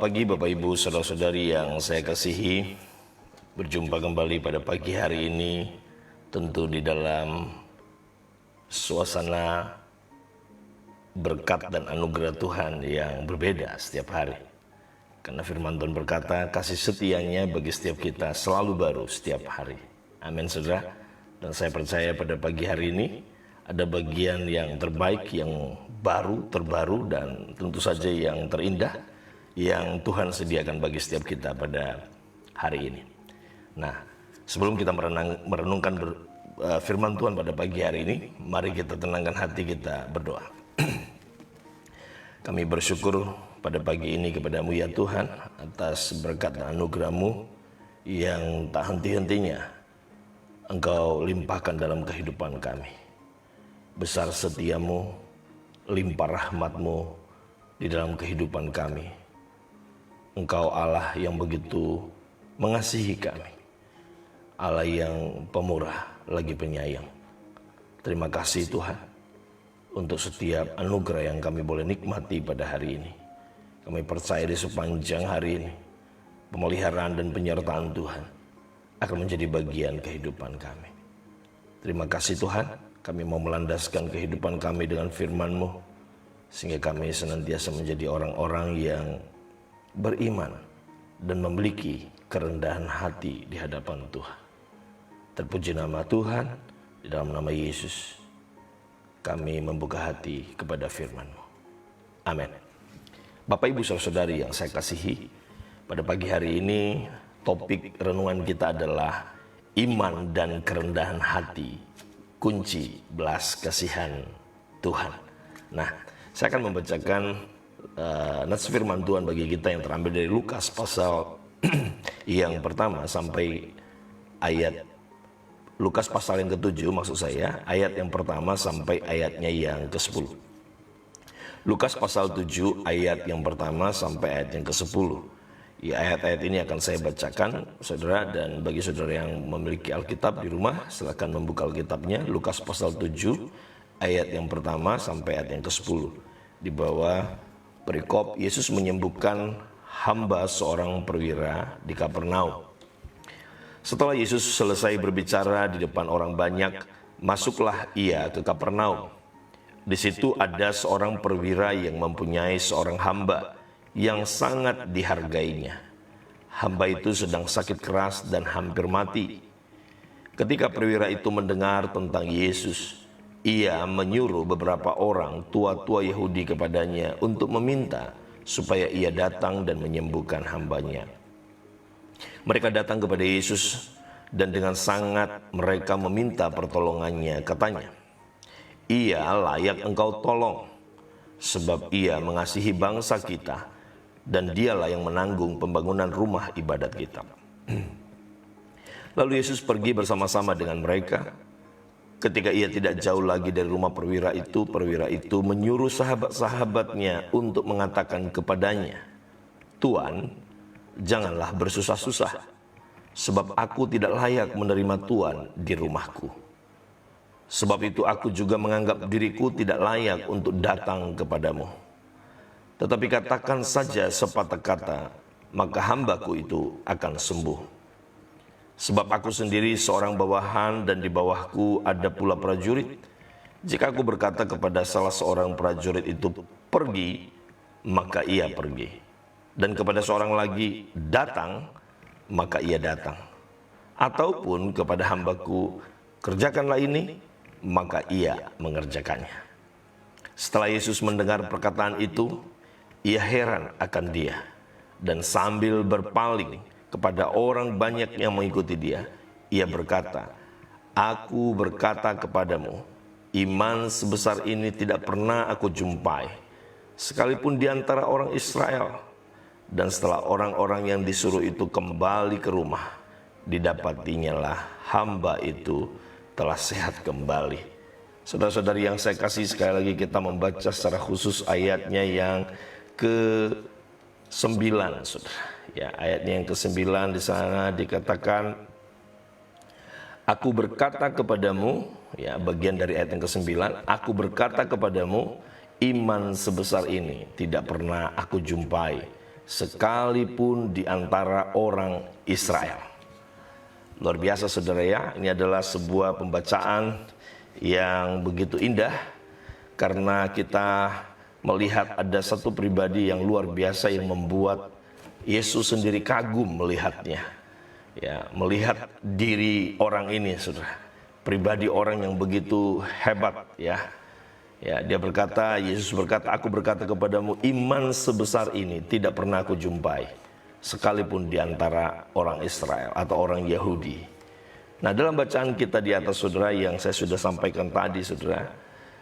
Selamat pagi Bapak Ibu Saudara-saudari yang saya kasihi. Berjumpa kembali pada pagi hari ini, tentu di dalam suasana berkat dan anugerah Tuhan yang berbeda setiap hari. Karena firman Tuhan berkata, kasih setianya bagi setiap kita selalu baru setiap hari. Amin saudara. Dan saya percaya pada pagi hari ini ada bagian yang terbaik, yang baru, terbaru, dan tentu saja yang terindah yang Tuhan sediakan bagi setiap kita pada hari ini. Nah, sebelum kita merenungkan firman Tuhan pada pagi hari ini, mari kita tenangkan hati kita berdoa. Kami bersyukur pada pagi ini kepadamu ya Tuhan, atas berkat dan anugerah-Mu yang tak henti-hentinya Engkau limpahkan dalam kehidupan kami. Besar setia-Mu, limpah rahmat-Mu di dalam kehidupan kami. Engkau Allah yang begitu mengasihi kami, Allah yang pemurah lagi penyayang. Terima kasih Tuhan untuk setiap anugerah yang kami boleh nikmati pada hari ini. Kami percaya di sepanjang hari ini pemeliharaan dan penyertaan Tuhan akan menjadi bagian kehidupan kami. Terima kasih Tuhan, kami mau melandaskan kehidupan kami dengan firman-Mu, sehingga kami senantiasa menjadi orang-orang yang beriman dan memiliki kerendahan hati di hadapan Tuhan. Terpuji nama Tuhan, di dalam nama Yesus kami membuka hati kepada firman-Mu. Amin. Bapak Ibu Saudara-saudari yang saya kasihi, pada pagi hari ini topik renungan kita adalah iman dan kerendahan hati, kunci belas kasihan Tuhan. Nah, saya akan membacakan nats firman Tuhan bagi kita yang terambil dari Lukas pasal yang pertama sampai ayat Lukas pasal yang ke-7, maksud saya ayat yang pertama sampai ayatnya yang ke-10. Lukas pasal 7 ayat yang pertama sampai ayat yang ke-10. Ya, ayat-ayat ini akan saya bacakan saudara, dan bagi saudara yang memiliki Alkitab di rumah silakan membuka Alkitabnya. Lukas pasal 7 ayat yang pertama sampai ayat yang ke-10. Di bawah perikop Yesus menyembuhkan hamba seorang perwira di Kapernaum. Setelah Yesus selesai berbicara di depan orang banyak, masuklah ia ke Kapernaum. Di situ ada seorang perwira yang mempunyai seorang hamba yang sangat dihargainya. Hamba itu sedang sakit keras dan hampir mati. Ketika perwira itu mendengar tentang Yesus, ia menyuruh beberapa orang tua-tua Yahudi kepadanya untuk meminta supaya ia datang dan menyembuhkan hambanya. Mereka datang kepada Yesus dan dengan sangat mereka meminta pertolongannya. Katanya, ia layak engkau tolong sebab ia mengasihi bangsa kita dan dialah yang menanggung pembangunan rumah ibadat kita. Lalu Yesus pergi bersama-sama dengan mereka. Ketika ia tidak jauh lagi dari rumah perwira itu menyuruh sahabat-sahabatnya untuk mengatakan kepadanya, Tuan, janganlah bersusah-susah, sebab aku tidak layak menerima Tuan di rumahku. Sebab itu aku juga menganggap diriku tidak layak untuk datang kepadamu. Tetapi katakan saja sepatah kata, maka hambaku itu akan sembuh. Sebab aku sendiri seorang bawahan dan di bawahku ada pula prajurit. Jika aku berkata kepada salah seorang prajurit itu pergi, maka ia pergi. Dan kepada seorang lagi datang, maka ia datang. Ataupun kepada hambaku kerjakanlah ini, maka ia mengerjakannya. Setelah Yesus mendengar perkataan itu, ia heran akan dia. Dan sambil berpaling kepada orang banyak yang mengikuti dia, ia berkata, aku berkata kepadamu, iman sebesar ini tidak pernah aku jumpai, sekalipun di antara orang Israel. Dan setelah orang-orang yang disuruh itu kembali ke rumah, didapatinya lah hamba itu telah sehat kembali. Saudara-saudari yang saya kasih, sekali lagi kita membaca secara khusus ayatnya yang ke-9, saudara. Ya, ayatnya yang ke-9 di sana dikatakan, aku berkata kepadamu, ya, bagian dari ayat yang ke-9, aku berkata kepadamu, iman sebesar ini tidak pernah aku jumpai, sekalipun di antara orang Israel. Luar biasa saudara ya, ini adalah sebuah pembacaan yang begitu indah karena kita melihat ada satu pribadi yang luar biasa yang membuat Yesus sendiri kagum melihatnya. Ya, melihat diri orang ini saudara, pribadi orang yang begitu hebat ya. Ya, dia berkata, Yesus berkata, aku berkata kepadamu, iman sebesar ini tidak pernah aku jumpai, sekalipun di antara orang Israel atau orang Yahudi. Nah, dalam bacaan kita di atas saudara yang saya sudah sampaikan tadi saudara,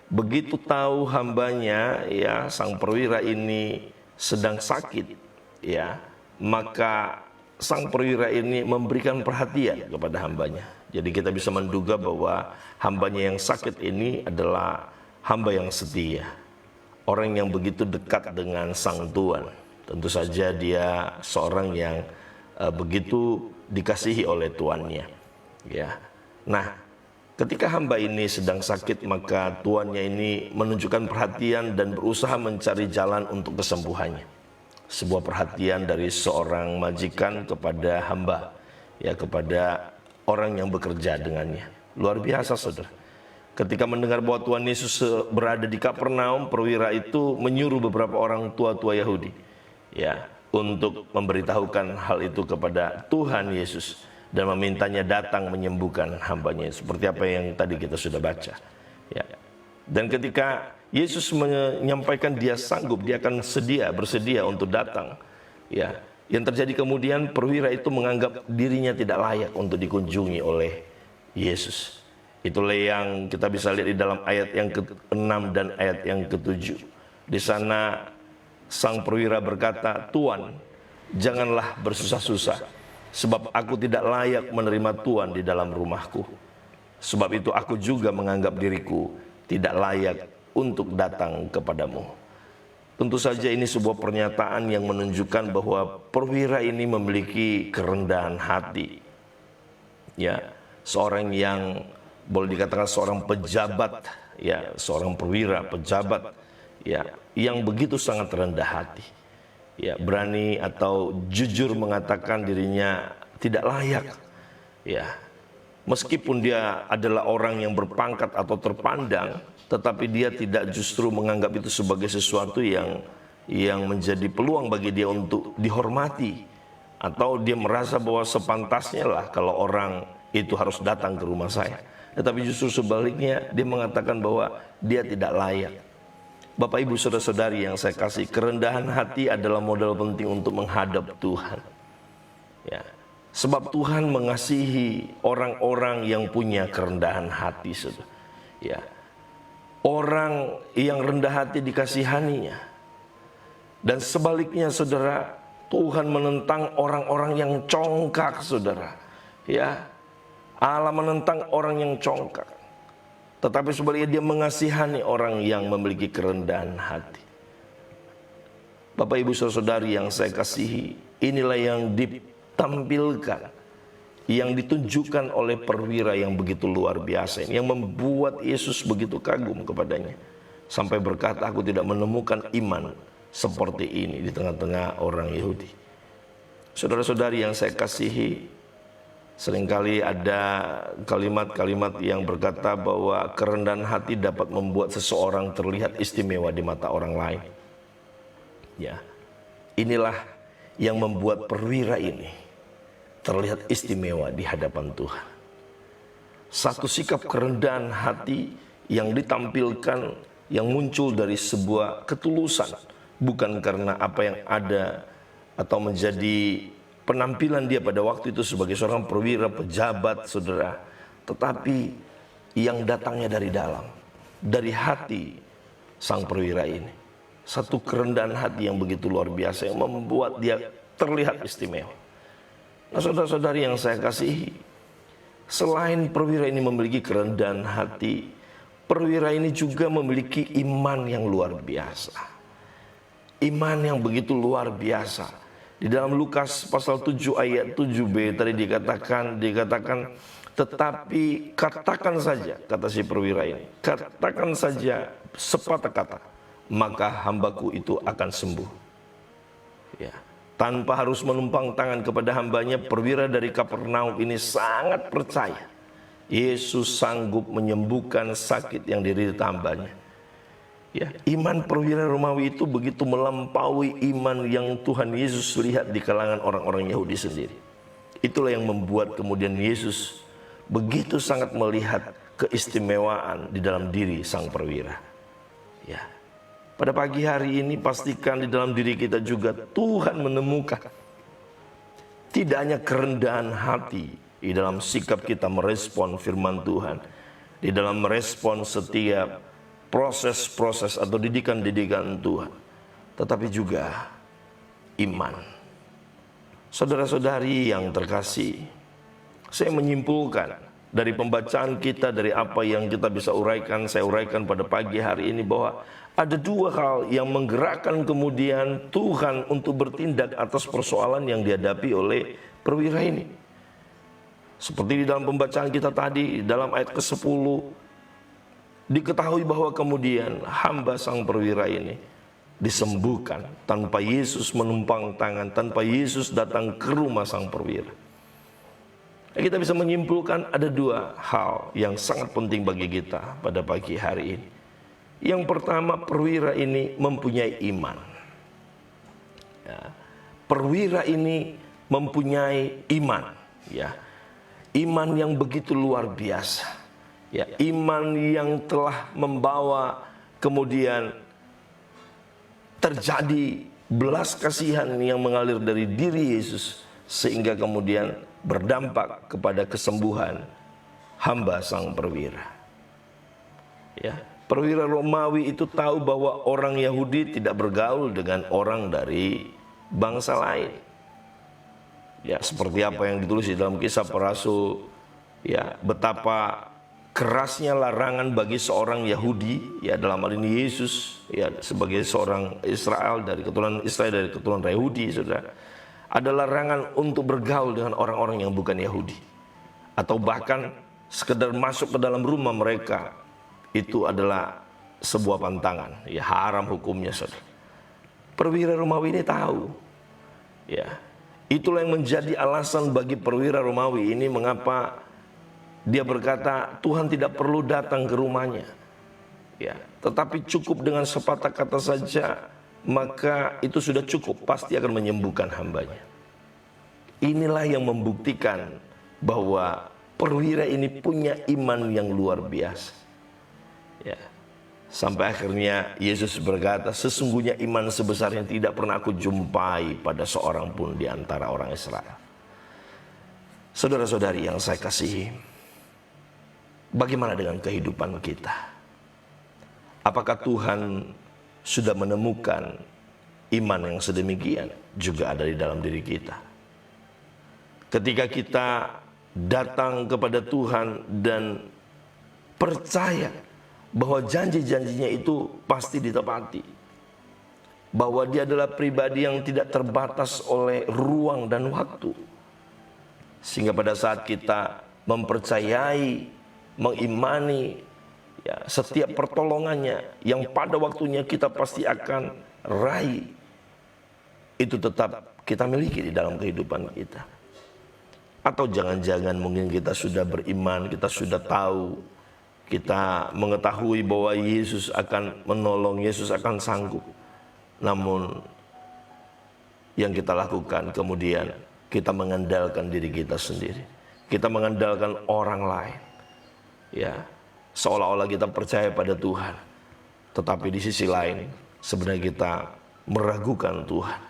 begitu tahu hambanya ya sang perwira ini sedang sakit ya, maka sang perwira ini memberikan perhatian kepada hambanya. Jadi kita bisa menduga bahwa hambanya yang sakit ini adalah hamba yang setia, orang yang begitu dekat dengan sang Tuhan. Tentu saja dia seorang yang begitu dikasihi oleh tuannya. Ya, nah, ketika hamba ini sedang sakit, maka tuannya ini menunjukkan perhatian dan berusaha mencari jalan untuk kesembuhannya. Sebuah perhatian dari seorang majikan kepada hamba, ya, kepada orang yang bekerja dengannya. Luar biasa saudara. Ketika mendengar bahwa Tuhan Yesus berada di Kapernaum, perwira itu menyuruh beberapa orang tua-tua Yahudi ya untuk memberitahukan hal itu kepada Tuhan Yesus dan memintanya datang menyembuhkan hambanya, seperti apa yang tadi kita sudah baca ya. Dan ketika Yesus menyampaikan dia sanggup, dia akan bersedia untuk datang ya, yang terjadi kemudian perwira itu menganggap dirinya tidak layak untuk dikunjungi oleh Yesus. Itulah yang kita bisa lihat di dalam ayat yang ke-6 dan ayat yang ke-7. Di sana sang perwira berkata, Tuan, janganlah bersusah-susah, sebab aku tidak layak menerima Tuhan di dalam rumahku. Sebab itu aku juga menganggap diriku tidak layak untuk datang kepadamu. Tentu saja ini sebuah pernyataan yang menunjukkan bahwa perwira ini memiliki kerendahan hati. Ya, seorang yang boleh dikatakan seorang pejabat, ya, seorang perwira, pejabat, ya, yang begitu sangat rendah hati, ya, berani atau jujur mengatakan dirinya tidak layak, ya, meskipun dia adalah orang yang berpangkat atau terpandang, tetapi dia tidak justru menganggap itu sebagai sesuatu yang menjadi peluang bagi dia untuk dihormati, atau dia merasa bahwa sepantasnya lah kalau orang itu harus datang ke rumah saya. Tetapi justru sebaliknya, dia mengatakan bahwa dia tidak layak. Bapak Ibu saudara-saudari yang saya kasih, kerendahan hati adalah modal penting untuk menghadap Tuhan. Ya, sebab Tuhan mengasihi orang-orang yang punya kerendahan hati, saudara. Ya, orang yang rendah hati dikasihaninya. Dan sebaliknya, saudara, Tuhan menentang orang-orang yang congkak, saudara. Ya, Allah menentang orang yang congkak, tetapi sebaliknya dia mengasihani orang yang memiliki kerendahan hati. Bapak Ibu saudara-saudari yang saya kasihi, inilah yang ditampilkan, yang ditunjukkan oleh perwira yang begitu luar biasa, yang membuat Yesus begitu kagum kepadanya, sampai berkata, aku tidak menemukan iman seperti ini di tengah-tengah orang Yahudi. Saudara-saudari yang saya kasihi, seringkali ada kalimat-kalimat yang berkata bahwa kerendahan hati dapat membuat seseorang terlihat istimewa di mata orang lain. Ya, inilah yang membuat perwira ini terlihat istimewa di hadapan Tuhan. Satu sikap kerendahan hati yang ditampilkan, yang muncul dari sebuah ketulusan, bukan karena apa yang ada atau menjadi penampilan dia pada waktu itu sebagai seorang perwira, pejabat, saudara, tetapi yang datangnya dari dalam, dari hati sang perwira ini. Satu kerendahan hati yang begitu luar biasa, yang membuat dia terlihat istimewa. Nah, saudara-saudari yang saya kasihi, selain perwira ini memiliki kerendahan hati, perwira ini juga memiliki iman yang luar biasa. Iman yang begitu luar biasa. Di dalam Lukas pasal 7 ayat 7b tadi dikatakan, tetapi katakan saja, kata si perwira ini, katakan saja sepatah kata, maka hambaku itu akan sembuh. Ya, tanpa harus menumpang tangan kepada hambanya, perwira dari Kapernaum ini sangat percaya Yesus sanggup menyembuhkan sakit yang diderita hambanya. Ya, iman perwira Romawi itu begitu melampaui iman yang Tuhan Yesus lihat di kalangan orang-orang Yahudi sendiri. Itulah yang membuat kemudian Yesus begitu sangat melihat keistimewaan di dalam diri sang perwira. Ya. Pada pagi hari ini pastikan di dalam diri kita juga Tuhan menemukan tidak hanya kerendahan hati di dalam sikap kita merespon firman Tuhan, di dalam merespon setiap proses-proses atau didikan-didikan Tuhan, tetapi juga iman. Saudara-saudari yang terkasih, saya menyimpulkan dari pembacaan kita, dari apa yang kita bisa uraikan, saya uraikan pada pagi hari ini bahwa ada dua hal yang menggerakkan kemudian Tuhan untuk bertindak atas persoalan yang dihadapi oleh perwira ini. Seperti di dalam pembacaan kita tadi, dalam ayat ke-10, diketahui bahwa kemudian hamba sang perwira ini disembuhkan tanpa Yesus menumpang tangan, tanpa Yesus datang ke rumah sang perwira. Kita bisa menyimpulkan ada dua hal yang sangat penting bagi kita pada pagi hari ini. Yang pertama, perwira ini mempunyai iman. Ya, perwira ini mempunyai iman. Ya, iman yang begitu luar biasa. Ya, iman yang telah membawa kemudian terjadi belas kasihan yang mengalir dari diri Yesus sehingga kemudian berdampak kepada kesembuhan hamba sang perwira. Ya, perwira Romawi itu tahu bahwa orang Yahudi tidak bergaul dengan orang dari bangsa lain. Ya, seperti apa yang ditulis di dalam Kisah Para Rasul, ya, betapa kerasnya larangan bagi seorang Yahudi, ya dalam hal ini Yesus, ya sebagai seorang Israel dari keturunan Yahudi, saudara, ada larangan untuk bergaul dengan orang-orang yang bukan Yahudi, atau bahkan sekedar masuk ke dalam rumah mereka itu adalah sebuah pantangan, ya haram hukumnya, saudara. Perwira Romawi ini tahu, ya itulah yang menjadi alasan bagi perwira Romawi ini mengapa dia berkata Tuhan tidak perlu datang ke rumahnya, ya, tetapi cukup dengan sepatah kata saja, maka itu sudah cukup, pasti akan menyembuhkan hambanya. Inilah yang membuktikan bahwa perwira ini punya iman yang luar biasa. Ya, sampai akhirnya Yesus berkata, sesungguhnya iman sebesar yang tidak pernah aku jumpai pada seorang pun di antara orang Israel. Saudara-saudari yang saya kasihi, bagaimana dengan kehidupan kita? Apakah Tuhan sudah menemukan iman yang sedemikian juga ada di dalam diri kita? Ketika kita datang kepada Tuhan dan percaya bahwa janji-janjinya itu pasti ditepati, bahwa dia adalah pribadi yang tidak terbatas oleh ruang dan waktu, sehingga pada saat kita mempercayai, mengimani, ya, setiap pertolongannya yang pada waktunya kita pasti akan raih, itu tetap kita miliki di dalam kehidupan kita. Atau jangan-jangan mungkin kita sudah beriman, kita sudah tahu, kita mengetahui bahwa Yesus akan menolong, Yesus akan sanggup, namun yang kita lakukan kemudian kita mengandalkan diri kita sendiri, kita mengandalkan orang lain, ya, seolah-olah kita percaya pada Tuhan, tetapi di sisi lain sebenarnya kita meragukan Tuhan,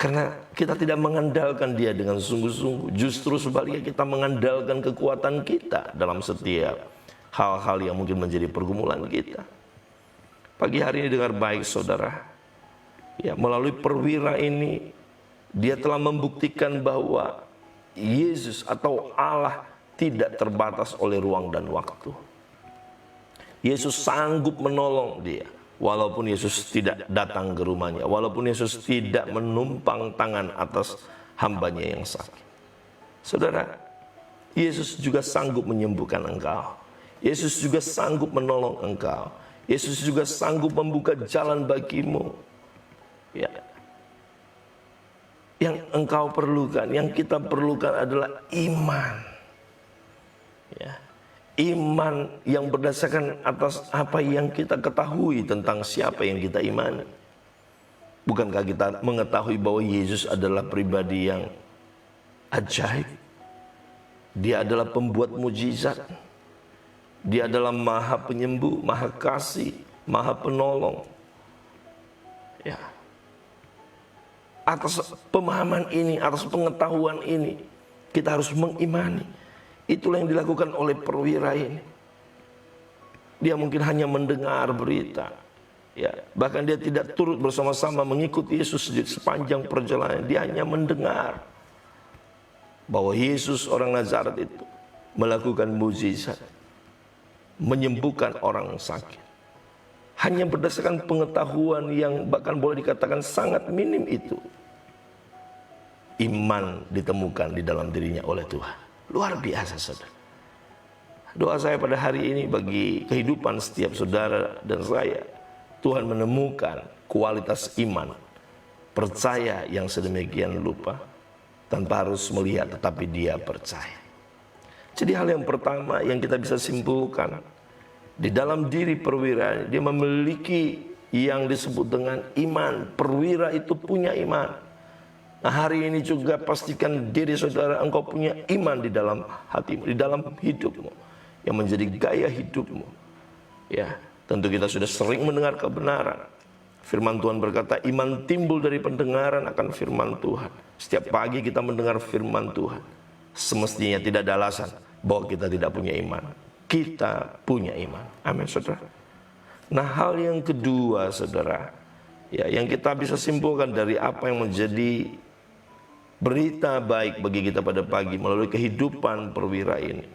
karena kita tidak mengandalkan Dia dengan sungguh-sungguh. Justru sebaliknya kita mengandalkan kekuatan kita dalam setiap hal-hal yang mungkin menjadi pergumulan kita. Pagi hari ini dengar baik, saudara, ya, melalui perwira ini dia telah membuktikan bahwa Yesus atau Allah tidak terbatas oleh ruang dan waktu. Yesus sanggup menolong dia, walaupun Yesus tidak datang ke rumahnya, walaupun Yesus tidak menumpang tangan atas hambanya yang sakit. Saudara, Yesus juga sanggup menyembuhkan engkau. Yesus juga sanggup menolong engkau. Yesus juga sanggup membuka jalan bagimu. Ya. Yang engkau perlukan, yang kita perlukan adalah iman. Ya. Iman yang berdasarkan atas apa yang kita ketahui tentang siapa yang kita imani. Bukankah kita mengetahui bahwa Yesus adalah pribadi yang ajaib? Dia adalah pembuat mujizat. Dia adalah Maha Penyembuh, Maha Kasih, Maha Penolong. Ya. Atas pemahaman ini, atas pengetahuan ini, kita harus mengimani. Itulah yang dilakukan oleh perwira ini. Dia mungkin hanya mendengar berita, ya, bahkan dia tidak turut bersama-sama mengikuti Yesus sepanjang perjalanan. Dia hanya mendengar bahwa Yesus orang Nazaret itu melakukan mukjizat, menyembuhkan orang sakit. Hanya berdasarkan pengetahuan yang bahkan boleh dikatakan sangat minim itu, iman ditemukan di dalam dirinya oleh Tuhan. Luar biasa, saudara. Doa saya pada hari ini bagi kehidupan setiap saudara dan saya, Tuhan menemukan kualitas iman, percaya yang sedemikian lupa, tanpa harus melihat tetapi dia percaya. Jadi hal yang pertama yang kita bisa simpulkan, di dalam diri perwira, dia memiliki yang disebut dengan iman. Perwira itu punya iman. Nah, hari ini juga pastikan diri saudara engkau punya iman di dalam hatimu, di dalam hidupmu, yang menjadi gaya hidupmu. Ya, tentu kita sudah sering mendengar kebenaran. Firman Tuhan berkata, iman timbul dari pendengaran akan firman Tuhan. Setiap pagi kita mendengar firman Tuhan. Semestinya tidak ada alasan bahwa kita tidak punya iman. Kita punya iman. Amin, saudara. Nah, hal yang kedua, saudara, ya, yang kita bisa simpulkan dari apa yang menjadi berita baik bagi kita pada pagi melalui kehidupan perwira ini.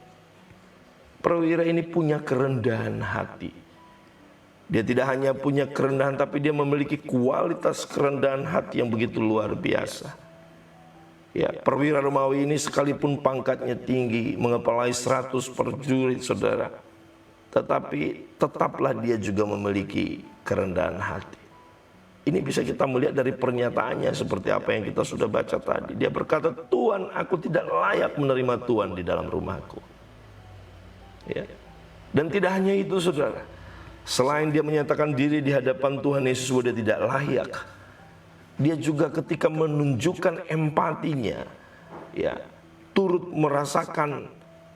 Perwira ini punya kerendahan hati. Dia tidak hanya punya kerendahan, tapi dia memiliki kualitas kerendahan hati yang begitu luar biasa. Ya, perwira Romawi ini sekalipun pangkatnya tinggi, mengepalai 100 prajurit, saudara, tetapi tetaplah dia juga memiliki kerendahan hati. Ini bisa kita melihat dari pernyataannya seperti apa yang kita sudah baca tadi. Dia berkata, Tuhan, aku tidak layak menerima Tuhan di dalam rumahku. Ya. Dan tidak hanya itu, saudara. Selain dia menyatakan diri di hadapan Tuhan Yesus bahwa dia tidak layak, dia juga ketika menunjukkan empatinya, ya, turut merasakan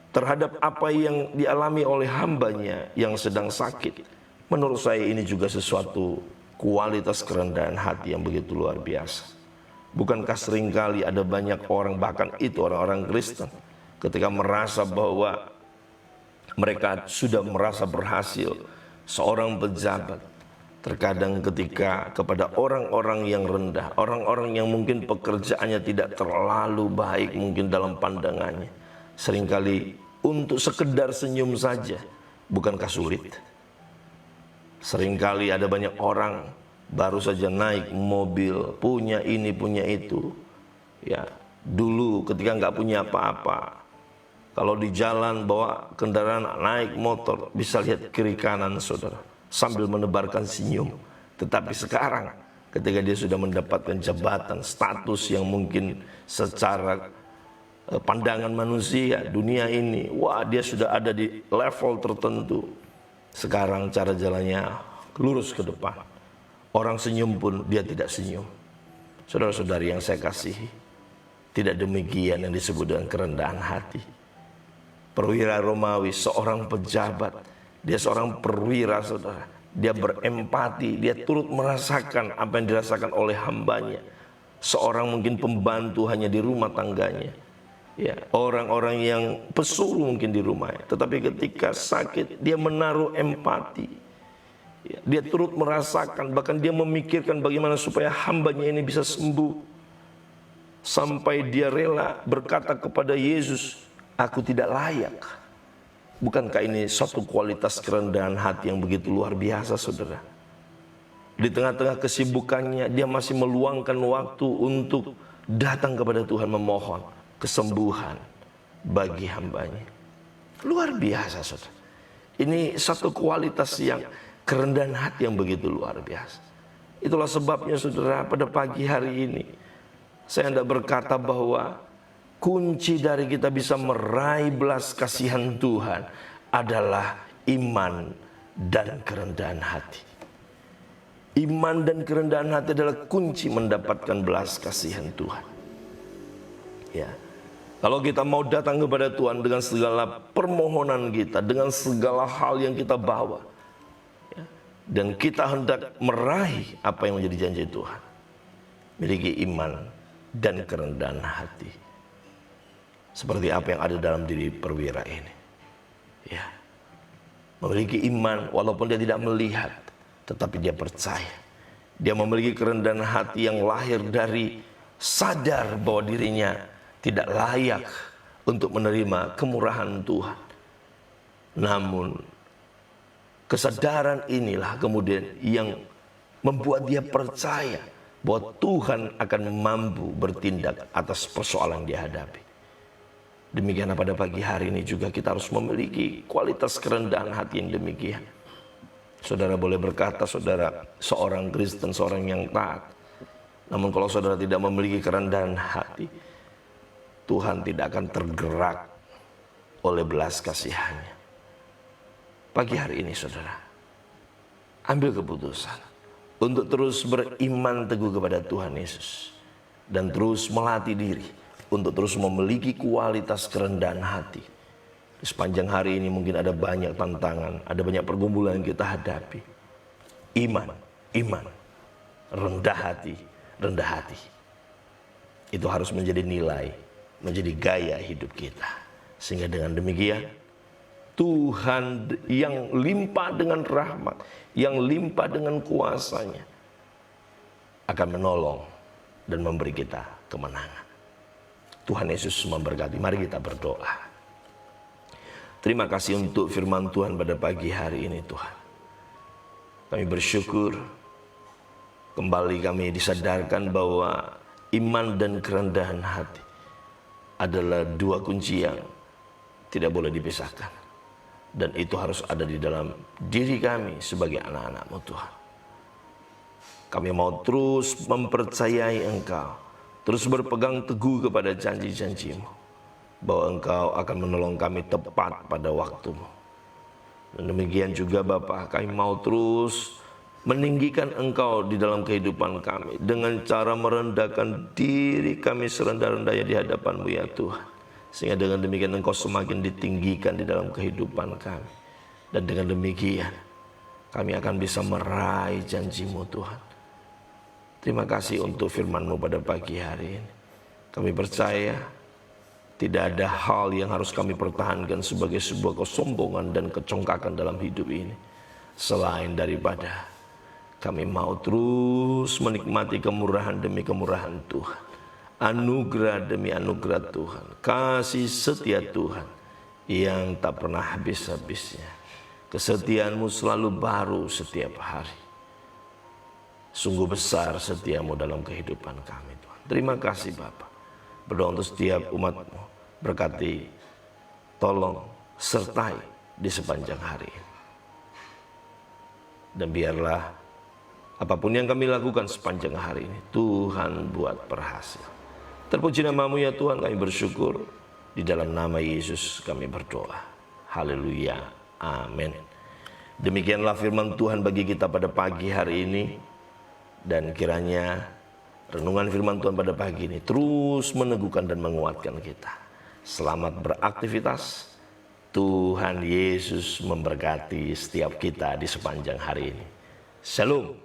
terhadap apa yang dialami oleh hambanya yang sedang sakit. Menurut saya ini juga sesuatu kualitas kerendahan hati yang begitu luar biasa. Bukankah seringkali ada banyak orang, bahkan itu orang-orang Kristen, ketika merasa bahwa mereka sudah merasa berhasil, seorang pejabat, terkadang ketika kepada orang-orang yang rendah, orang-orang yang mungkin pekerjaannya tidak terlalu baik mungkin dalam pandangannya, seringkali untuk sekedar senyum saja, bukankah sulit? Seringkali ada banyak orang baru saja naik mobil, punya ini, punya itu. Ya, dulu ketika nggak punya apa-apa, kalau di jalan bawa kendaraan naik motor, bisa lihat kiri kanan, saudara, sambil menebarkan senyum. Tetapi sekarang ketika dia sudah mendapatkan jabatan, status yang mungkin secara pandangan manusia dunia ini, wah, dia sudah ada di level tertentu. Sekarang cara jalannya lurus ke depan. Orang senyum pun dia tidak senyum. Saudara-saudari yang saya kasihi, tidak demikian yang disebut dengan kerendahan hati. Perwira Romawi, seorang pejabat, dia seorang perwira, saudara. Dia berempati, dia turut merasakan apa yang dirasakan oleh hambanya. Seorang mungkin pembantu hanya di rumah tangganya, ya, orang-orang yang pesuruh mungkin di rumahnya, tetapi ketika sakit dia menaruh empati, ya, dia turut merasakan, bahkan dia memikirkan bagaimana supaya hambanya ini bisa sembuh, sampai dia rela berkata kepada Yesus, aku tidak layak. Bukankah ini suatu kualitas kerendahan hati yang begitu luar biasa, saudara? Di tengah-tengah kesibukannya dia masih meluangkan waktu untuk datang kepada Tuhan memohon kesembuhan bagi hambanya. Luar biasa, saudara. Ini satu kualitas yang kerendahan hati yang begitu luar biasa. Itulah sebabnya, saudara, pada pagi hari ini Saya hendak berkata bahwa kunci dari kita bisa meraih belas kasihan Tuhan adalah iman dan kerendahan hati. Iman dan kerendahan hati adalah kunci mendapatkan belas kasihan Tuhan. Ya. Kalau kita mau datang kepada Tuhan dengan segala permohonan kita, dengan segala hal yang kita bawa, ya, dan kita hendak meraih apa yang menjadi janji Tuhan, miliki iman dan kerendahan hati. Seperti apa yang ada dalam diri perwira ini. Ya. Memiliki iman walaupun dia tidak melihat, tetapi dia percaya. Dia memiliki kerendahan hati yang lahir dari sadar bahwa dirinya tidak layak untuk menerima kemurahan Tuhan. Namun kesadaran inilah kemudian yang membuat dia percaya bahwa Tuhan akan mampu bertindak atas persoalan yang dia hadapi. Demikian pada pagi hari ini juga kita harus memiliki kualitas kerendahan hati yang demikian. Saudara boleh berkata saudara seorang Kristen, seorang yang taat. Namun kalau saudara tidak memiliki kerendahan hati, Tuhan tidak akan tergerak oleh belas kasihannya. Pagi hari ini saudara, ambil keputusan untuk terus beriman teguh kepada Tuhan Yesus. Dan terus melatih diri untuk terus memiliki kualitas kerendahan hati. Di sepanjang hari ini mungkin ada banyak tantangan, ada banyak pergumulan yang kita hadapi. Iman, rendah hati. Itu harus menjadi nilai, menjadi gaya hidup kita. Sehingga dengan demikian, Tuhan yang limpah dengan rahmat, yang limpah dengan kuasanya, akan menolong dan memberi kita kemenangan. Tuhan Yesus memberkati. Mari kita berdoa. Terima kasih untuk firman Tuhan pada pagi hari ini Tuhan. Kami bersyukur kembali kami disadarkan bahwa iman dan kerendahan hati adalah dua kunci yang tidak boleh dipisahkan. Dan itu harus ada di dalam diri kami sebagai anak-anak-Mu Tuhan. Kami mau terus mempercayai Engkau, terus berpegang teguh kepada janji-janji-Mu, bahwa Engkau akan menolong kami tepat pada waktu-Mu. Dan demikian juga Bapa, kami mau terus meninggikan Engkau di dalam kehidupan kami, dengan cara merendahkan diri kami serendah-rendahnya di hadapan-Mu ya Tuhan. Sehingga dengan demikian Engkau semakin ditinggikan di dalam kehidupan kami. Dan dengan demikian kami akan bisa meraih janji-Mu Tuhan. Terima kasih untuk firman-Mu pada pagi hari ini. Kami percaya tidak ada hal yang harus kami pertahankan sebagai sebuah kesombongan dan kecongkakan dalam hidup ini, selain daripada kami mau terus menikmati kemurahan demi kemurahan Tuhan, anugerah demi anugerah Tuhan, kasih setia Tuhan yang tak pernah habis-habisnya. Kesetiaan-Mu selalu baru setiap hari. Sungguh besar setia-Mu dalam kehidupan kami Tuhan. Terima kasih Bapa. Berdoa untuk setiap umat-Mu. Berkati, tolong, sertai di sepanjang hari ini. Dan biarlah apapun yang kami lakukan sepanjang hari ini, Tuhan buat berhasil. Terpuji nama-Mu ya Tuhan, kami bersyukur. Di dalam nama Yesus kami berdoa. Haleluya. Amin. Demikianlah firman Tuhan bagi kita pada pagi hari ini. Dan kiranya renungan firman Tuhan pada pagi ini terus meneguhkan dan menguatkan kita. Selamat beraktivitas. Tuhan Yesus memberkati setiap kita di sepanjang hari ini. Shalom.